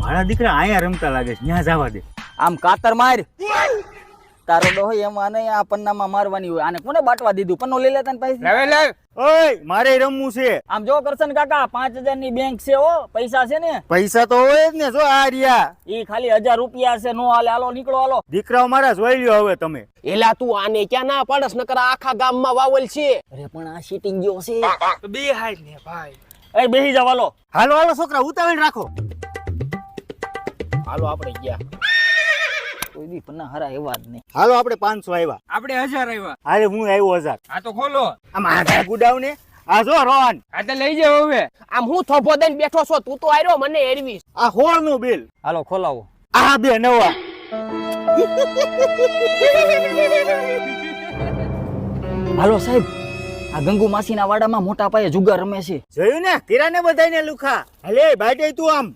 મારા દીકરા અહીંયા રમતા લાગે છે, ત્યાં જવા દે. આમ કાતર માર તારો ડોહો એમાં નહીં આ પન્નામાં મારવાની હોય. આને કોને બાટવા દીધું? પન્નો લઈ લેતા ને પૈસા ઓય મારે રમવું છે. આમ જો કરશન કાકા 5000 ની બેંક છે હો, પૈસા છે ને? પૈસા તો હોય જ ને. જો આ રહ્યા ઈ ખાલી 1000 રૂપિયા છે. નો હાલે, હાલો નીકળો હાલો. દીકરાઓ મારા જોઈ લ્યો હવે તમે. એલા તું આને ક્યાં ના પાડસ, નકર આખા ગામમાં વાવલ છે. અરે પણ આ સીટિંગ જેવો છે. બે હાઈ ને ભાઈ. એ બેહી જાવ હાલો. હાલો હાલો છોકરા ઉતાવળ રાખો. હાલો આપણે ગયા. કોઈ દી પન્ના હરા એવા જ નહીં. હાલો આપણે 500 આવ્યા. આપણે 1000 આવ્યા. હાલે હું આવ્યો 1000. આ તો ખોલો. આમ આધા ગુડાવ ને. આ જો રોહન, આ તો લઈ જાવ હવે. આમ હું થોભો દઈને બેઠો છો, તું તો આર્યો મને એરવીસ. આ 16 નું બિલ. હાલો ખોલાવો. આ બે નવા. હાલો સાહેબ, આ ગંગુ માસીના વાડામાં મોટા પાયે જુગાર રમે છે. જોયું ને, કિરાને બધાને લુખા. હાલે બાટે તું આમ.